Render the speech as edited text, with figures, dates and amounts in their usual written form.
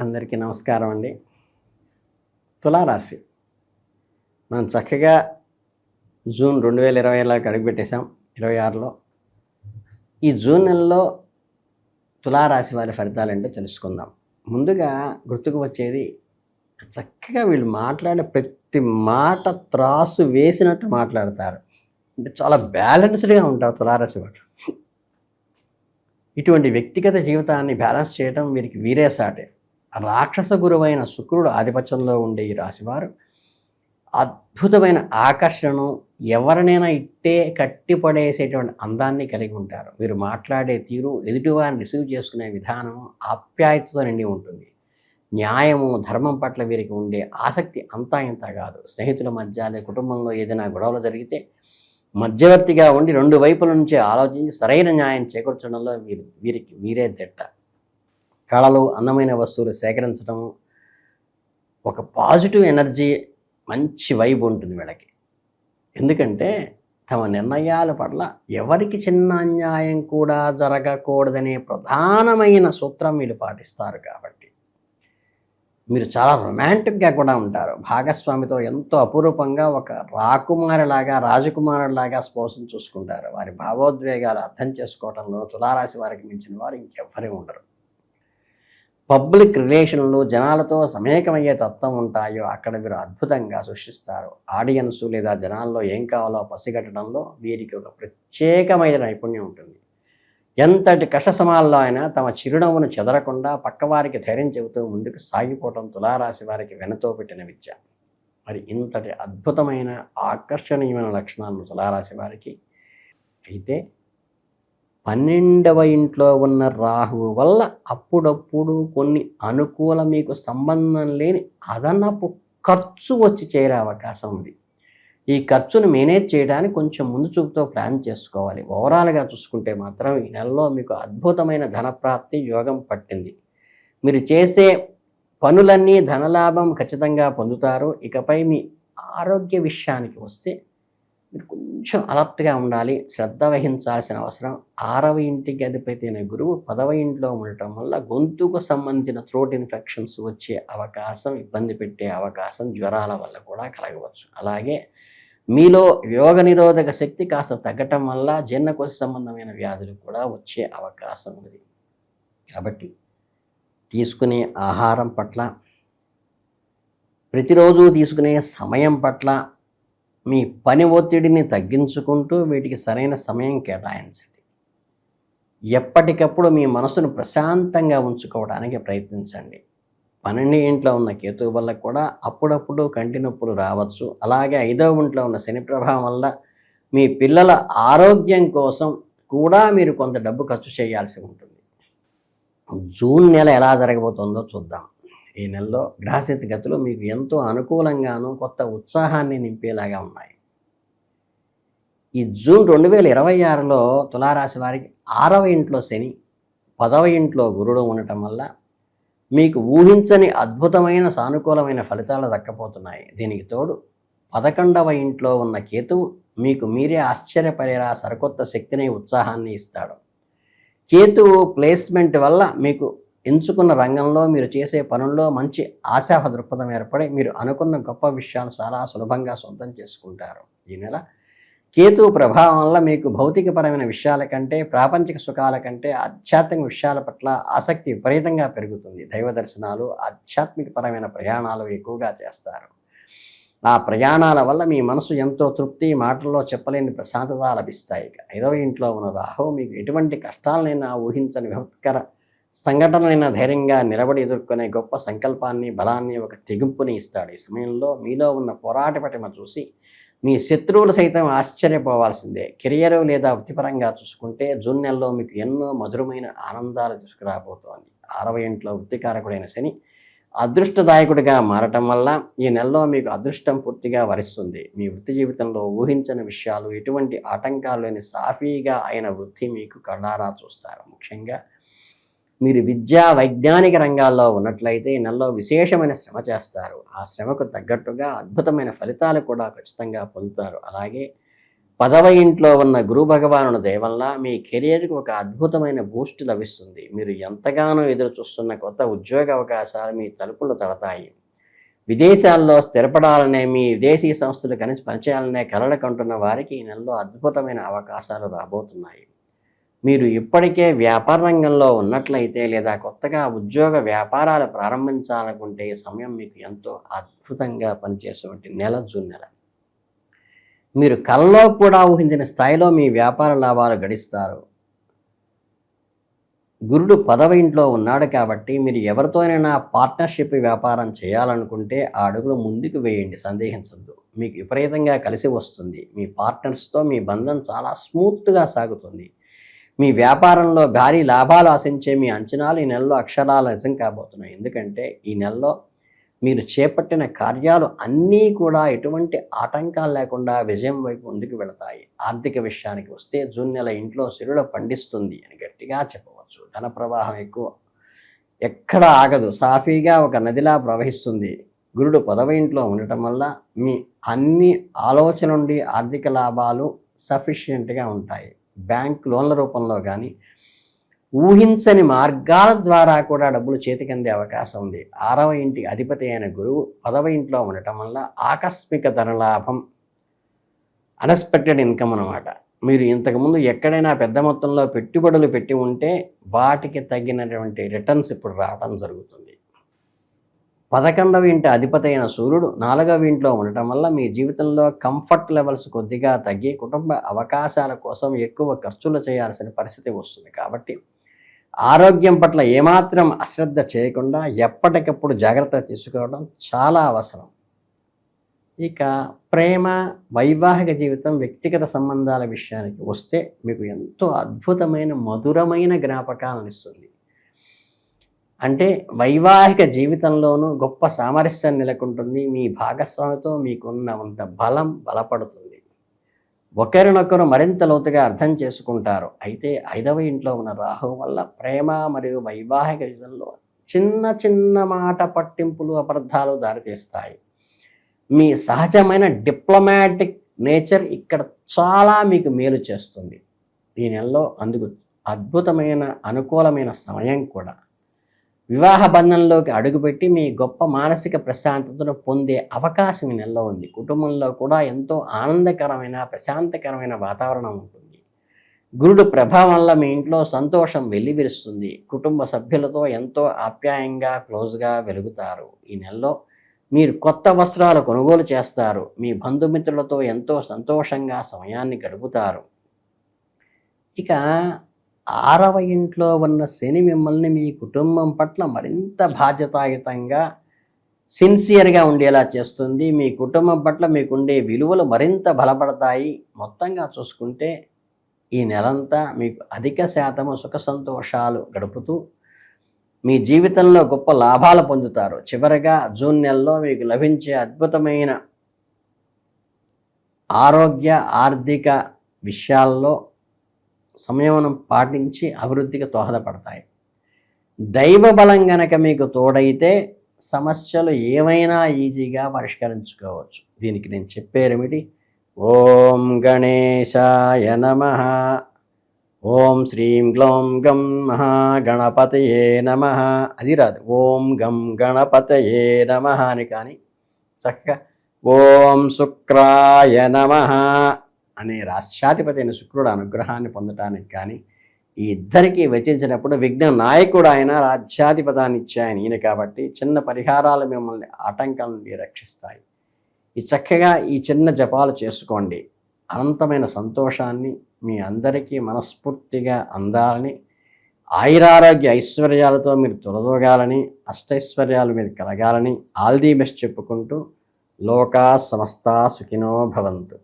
అందరికీ నమస్కారం అండి. తులారాశి మనం చక్కగా జూన్ 2020లోకి అడుగుపెట్టేశాం. 26లో ఈ జూన్ నెలలో తులారాశి వారి ఫలితాలేంటో తెలుసుకుందాం. ముందుగా గుర్తుకు వచ్చేది చక్కగా వీళ్ళు మాట్లాడే ప్రతి మాట త్రాసు వేసినట్టు మాట్లాడతారు. అంటే చాలా బ్యాలెన్స్డ్గా ఉంటారు తులారాశి వారు. ఇటువంటి వ్యక్తిగత జీవితాన్ని బ్యాలెన్స్ చేయడం వీరికి వీరే సాటే. రాక్షస గురువైన శుక్రుడు ఆధిపత్యంలో ఉండే ఈ రాశివారు అద్భుతమైన ఆకర్షణను, ఎవరినైనా ఇట్టే కట్టిపడేసేటువంటి అందాన్ని కలిగి ఉంటారు. వీరు మాట్లాడే తీరు, ఎదుటివారిని రిసీవ్ చేసుకునే విధానము ఆప్యాయతతో నిండి ఉంటుంది. న్యాయము, ధర్మం పట్ల వీరికి ఉండే ఆసక్తి అంతా ఇంత కాదు. స్నేహితుల మధ్య లేదా కుటుంబంలో ఏదైనా గొడవలు జరిగితే మధ్యవర్తిగా ఉండి రెండు వైపుల నుంచి ఆలోచించి సరైన న్యాయం చేకూర్చడంలో వీరికి వీరే దిట్ట. కళలు, అందమైన వస్తువులు సేకరించడం, ఒక పాజిటివ్ ఎనర్జీ, మంచి వైబ్ ఉంటుంది వీళ్ళకి. ఎందుకంటే తమ నిర్ణయాల పట్ల ఎవరికి చిన్న అన్యాయం కూడా జరగకూడదనే ప్రధానమైన సూత్రం వీళ్ళు పాటిస్తారు. కాబట్టి మీరు చాలా రొమాంటిక్గా కూడా ఉంటారు. భాగస్వామితో ఎంతో అపురూపంగా ఒక రాజకుమారులాగా స్పోసం చూసుకుంటారు. వారి భావోద్వేగాలు అర్థం చేసుకోవడంలో తులారాశి వారికి మించిన వారు ఇంకెవ్వరూ ఉండరు. పబ్లిక్ రిలేషన్లు, జనాలతో సమేకమయ్యే తత్వం ఉంటాయో అక్కడ వీరు అద్భుతంగా సృష్టిస్తారు. ఆడియన్స్ లేదా జనాల్లో ఏం కావాలో పసిగట్టడంలో వీరికి ఒక ప్రత్యేకమైన నైపుణ్యం ఉంటుంది. ఎంతటి కష్ట సమయాల్లో అయినా తమ చిరునవ్వును చెదరకుండా పక్కవారికి ధైర్యం చెబుతూ ముందుకు సాగిపోవడం తులారాశి వారికి వెనతో పెట్టిన విద్య. మరి ఇంతటి అద్భుతమైన ఆకర్షణీయమైన లక్షణాలను తులారాశి వారికి అయితే 12వ ఇంట్లో ఉన్న రాహువు వల్ల అప్పుడప్పుడు కొన్ని అనుకూల, మీకు సంబంధం లేని అదనపు ఖర్చు వచ్చి చేరే అవకాశం ఉంది. ఈ ఖర్చును మేనేజ్ చేయడానికి కొంచెం ముందు చూపుతో ప్లాన్ చేసుకోవాలి. ఓవరాల్గా చూసుకుంటే మాత్రం ఈ నెలలో మీకు అద్భుతమైన ధనప్రాప్తి యోగం పట్టింది. మీరు చేసే పనులన్నీ ధనలాభం ఖచ్చితంగా పొందుతారు. ఇకపై మీ ఆరోగ్య విషయానికి వస్తే మీరు కొంచెం అలర్ట్గా ఉండాలి, శ్రద్ధ వహించాల్సిన అవసరం. 6వ ఇంటికి అధిపతి అయిన గురువు 10వ ఇంట్లో ఉండటం వల్ల గొంతుకు సంబంధించిన థ్రోట్ ఇన్ఫెక్షన్స్ వచ్చే అవకాశం, ఇబ్బంది పెట్టే అవకాశం జ్వరాల వల్ల కూడా కలగవచ్చు. అలాగే మీలో రోగ నిరోధక శక్తి కాస్త తగ్గటం వల్ల జీర్ణకోశ సంబంధమైన వ్యాధులు కూడా వచ్చే అవకాశం ఉంది. కాబట్టి తీసుకునే ఆహారం పట్ల, ప్రతిరోజు తీసుకునే సమయం పట్ల, మీ పని ఒత్తిడిని తగ్గించుకుంటూ వీటికి సరైన సమయం కేటాయించండి. ఎప్పటికప్పుడు మీ మనసును ప్రశాంతంగా ఉంచుకోవడానికి ప్రయత్నించండి. 12వ ఇంట్లో ఉన్న కేతువు వల్ల కూడా అప్పుడప్పుడు కంటి నొప్పులు రావచ్చు. అలాగే 5వ ఇంట్లో ఉన్న శని ప్రభావం వల్ల మీ పిల్లల ఆరోగ్యం కోసం కూడా మీరు కొంత డబ్బు ఖర్చు చేయాల్సి ఉంటుంది. జూన్ నెల ఎలా జరగబోతుందో చూద్దాం. ఈ నెలలో గ్రహస్థితి గతులు మీకు ఎంతో అనుకూలంగాను, కొత్త ఉత్సాహాన్ని నింపేలాగా ఉన్నాయి. ఈ జూన్ 2026లో తులారాశి వారికి 6వ ఇంట్లో శని, 10వ ఇంట్లో గురుడు ఉండటం వల్ల మీకు ఊహించని అద్భుతమైన సానుకూలమైన ఫలితాలు దక్కపోతున్నాయి. దీనికి తోడు 11వ ఇంట్లో ఉన్న కేతువు మీకు మీరే ఆశ్చర్యపడేలా సరికొత్త శక్తిని, ఉత్సాహాన్ని ఇస్తాడు. కేతువు ప్లేస్మెంట్ వల్ల మీకు ఎంచుకున్న రంగంలో, మీరు చేసే పనుల్లో మంచి ఆశాభ దృక్పథం ఏర్పడి మీరు అనుకున్న గొప్ప విషయాలు చాలా సులభంగా సొంతం చేసుకుంటారు. ఈ నెల కేతువు ప్రభావం వల్ల మీకు భౌతికపరమైన విషయాల కంటే, ప్రాపంచిక సుఖాల కంటే ఆధ్యాత్మిక విషయాల పట్ల ఆసక్తి విపరీతంగా పెరుగుతుంది. దైవ దర్శనాలు, ఆధ్యాత్మికపరమైన ప్రయాణాలు ఎక్కువగా చేస్తారు. ఆ ప్రయాణాల వల్ల మీ మనసు ఎంతో తృప్తి, మాటల్లో చెప్పలేని ప్రశాంతత లభిస్తాయి. 5వ ఇంట్లో ఉన్న రాహువు మీకు ఎటువంటి కష్టాలనైనా, ఊహించని విపత్కర సంఘటనలైనా ధైర్యంగా నిలబడి ఎదుర్కొనే గొప్ప సంకల్పాన్ని, బలాన్ని, ఒక తెగింపుని ఇస్తాడు. ఈ సమయంలో మీలో ఉన్న పోరాట పటిమ చూసి మీ శత్రువులు సైతం ఆశ్చర్యపోవాల్సిందే. కెరియర్ లేదా వృత్తిపరంగా చూసుకుంటే జూన్ నెలలో మీకు ఎన్నో మధురమైన ఆనందాలు తీసుకురాబోతోంది. 6వ ఇంట్లో వృత్తికారకుడైన శని అదృష్టదాయకుడిగా మారటం వల్ల ఈ నెలలో మీకు అదృష్టం పూర్తిగా వరిస్తుంది. మీ వృత్తి జీవితంలో ఊహించని విషయాలు, ఎటువంటి ఆటంకాలు లేని సాఫీగా అయిన వృత్తి మీకు కళ్ళారా చూస్తారు. ముఖ్యంగా మీరు విద్యా, వైజ్ఞానిక రంగాల్లో ఉన్నట్లయితే ఈ నెలలో విశేషమైన శ్రమ చేస్తారు. ఆ శ్రమకు తగ్గట్టుగా అద్భుతమైన ఫలితాలు కూడా ఖచ్చితంగా పొందుతారు. అలాగే 10వ ఇంట్లో ఉన్న గురు భగవానుని దయ వల్ల మీ కెరియర్కి ఒక అద్భుతమైన బూస్ట్ లభిస్తుంది. మీరు ఎంతగానో ఎదురు చూస్తున్న కొత్త ఉద్యోగ అవకాశాలు మీ తలుపులు తడతాయి. విదేశాల్లో స్థిరపడాలనే, మీ విదేశీ సంస్థలు కలిసి పనిచేయాలనే కలలు కంటున్న వారికి ఈ నెలలో అద్భుతమైన అవకాశాలు రాబోతున్నాయి. మీరు ఇప్పటికే వ్యాపార రంగంలో ఉన్నట్లయితే లేదా కొత్తగా ఉద్యోగ వ్యాపారాలు ప్రారంభించాలనుకుంటే ఈ సమయం మీకు ఎంతో అద్భుతంగా పనిచేసేటువంటి నెల జూన్ నెల. మీరు కలలో కూడా ఊహించిన స్థాయిలో మీ వ్యాపార లాభాలు గడిస్తారు. గురుడు 10వ ఇంట్లో ఉన్నాడు కాబట్టి మీరు ఎవరితోనైనా పార్ట్నర్షిప్ వ్యాపారం చేయాలనుకుంటే ఆ అడుగులు ముందుకు వేయండి, సందేహించద్దు. మీకు విపరీతంగా కలిసి వస్తుంది. మీ పార్ట్నర్స్తో మీ బంధం చాలా స్మూత్గా సాగుతుంది. మీ వ్యాపారంలో భారీ లాభాలు ఆశించే మీ అంచనాలు ఈ నెలలో అక్షరాల నిజం కాబోతున్నాయి. ఎందుకంటే ఈ నెలలో మీరు చేపట్టిన కార్యాలు అన్నీ కూడా ఎటువంటి ఆటంకాలు లేకుండా విజయం వైపు ముందుకు వెళతాయి. ఆర్థిక విషయానికి వస్తే జూన్ నెల ఇంట్లో సిరుల పండిస్తుంది అని గట్టిగా చెప్పవచ్చు. ధన ప్రవాహం ఎక్కువ, ఎక్కడ ఆగదు, సాఫీగా ఒక నదిలా ప్రవహిస్తుంది. గురుడు 10వ ఇంట్లో ఉండటం వల్ల మీ అన్ని ఆలోచన నుండి ఆర్థిక లాభాలు సఫిషియెంట్గా ఉంటాయి. బ్యాంక్ లోన్ల రూపంలో కానీ ఊహించని మార్గాల ద్వారా కూడా డబ్బులు చేతికి అందే అవకాశం ఉంది. 6వ ఇంటి అధిపతి అయిన గురువు 10వ ఇంట్లో ఉండటం వల్ల ఆకస్మిక ధనలాభం, అన్ఎక్స్పెక్టెడ్ ఇన్కమ్ అన్నమాట. మీరు ఇంతకుముందు ఎక్కడైనా పెద్ద మొత్తంలో పెట్టుబడులు పెట్టి ఉంటే వాటికి తగినటువంటి రిటర్న్స్ ఇప్పుడు రావడం జరుగుతుంది. 11వ ఇంటి అధిపతి అయిన సూర్యుడు 4వ ఇంట్లో ఉండటం వల్ల మీ జీవితంలో కంఫర్ట్ లెవెల్స్ కొద్దిగా తగ్గి కుటుంబ అవకాశాల కోసం ఎక్కువ ఖర్చులు చేయాల్సిన పరిస్థితి వస్తుంది. కాబట్టి ఆరోగ్యం పట్ల ఏమాత్రం అశ్రద్ధ చేయకుండా ఎప్పటికప్పుడు జాగ్రత్త తీసుకోవడం చాలా అవసరం. ఇక ప్రేమ, వైవాహిక జీవితం, వ్యక్తిగత సంబంధాల విషయానికి వస్తే మీకు ఎంతో అద్భుతమైన మధురమైన జ్ఞాపకాలను ఇస్తుంది. అంటే వైవాహిక జీవితంలోనూ గొప్ప సామరస్యం నెలకొంటుంది. మీ భాగస్వామితో మీకున్నంత బలపడుతుంది. ఒకరినొకరు మరింత లోతుగా అర్థం చేసుకుంటారు. అయితే 5వ ఇంట్లో ఉన్న రాహువు వల్ల ప్రేమ మరియు వైవాహిక జీవితంలో చిన్న చిన్న మాట పట్టింపులు, అపార్థాలు దారితీస్తాయి. మీ సహజమైన డిప్లొమాటిక్ నేచర్ ఇక్కడ చాలా మీకు మేలు చేస్తుంది. ఈ నెలలో అందుకు అద్భుతమైన అనుకూలమైన సమయం కూడా. వివాహ బంధంలోకి అడుగుపెట్టి మీ గొప్ప మానసిక ప్రశాంతతను పొందే అవకాశం ఈ నెలలో ఉంది. కుటుంబంలో కూడా ఎంతో ఆనందకరమైన, ప్రశాంతకరమైన వాతావరణం ఉంటుంది. గురుడు ప్రభావం వల్ల మీ ఇంట్లో సంతోషం వెల్లివిరుస్తుంది. కుటుంబ సభ్యులతో ఎంతో ఆప్యాయంగా, క్లోజ్గా వెలుగుతారు. ఈ నెలలో మీరు కొత్త వస్త్రాలు కొనుగోలు చేస్తారు. మీ బంధుమిత్రులతో ఎంతో సంతోషంగా సమయాన్ని గడుపుతారు. ఇక 6వ ఇంట్లో ఉన్న శని మిమ్మల్ని మీ కుటుంబం పట్ల మరింత బాధ్యతాయుతంగా, సిన్సియర్గా ఉండేలా చేస్తుంది. మీ కుటుంబం పట్ల మీకుండే విలువలు మరింత బలపడతాయి. మొత్తంగా చూసుకుంటే ఈ నెలంతా మీకు అధిక శాతము సుఖ సంతోషాలు గడుపుతూ మీ జీవితంలో గొప్ప లాభాలు పొందుతారు. చివరగా జూన్ నెలలో మీకు లభించే అద్భుతమైన ఆరోగ్య, ఆర్థిక విషయాల్లో సంయమనం పాటించి అభివృద్ధికి దోహదపడతాయి. దైవ బలం గనక మీకు తోడైతే సమస్యలు ఏమైనా ఈజీగా పరిష్కరించుకోవచ్చు. దీనికి నేను చెప్పే రెమెడీ ఓం గణేశాయ నమః, ఓం శ్రీం గ్లౌం గం మహాగణపతయే నమః. అది రాదు, ఓం గం గణపతయే నమః అని. కానీ చక్కగా ఓం శుక్రాయ నమః అనే రాష్ట్రాధిపతి అయిన శుక్రుడు అనుగ్రహాన్ని పొందటానికి కానీ, ఈ ఇద్దరికీ వెచ్చించినప్పుడు విఘ్న నాయకుడు ఆయన, రాజ్యాధిపతాన్ని ఇచ్చే ఆయన ఈయన. కాబట్టి చిన్న పరిహారాలు మిమ్మల్ని ఆటంకం నుండి రక్షిస్తాయి. ఈ చక్కగా ఈ చిన్న జపాలు చేసుకోండి. అనంతమైన సంతోషాన్ని మీ అందరికీ మనస్ఫూర్తిగా అందాలని, ఆయురారోగ్య ఐశ్వర్యాలతో మీరు తొలదోగాలని, అష్టైశ్వర్యాలు మీరు కలగాలని ఆల్ ది బెస్ట్ చెప్పుకుంటూ లోకా సమస్తా సుఖినో భవంతు.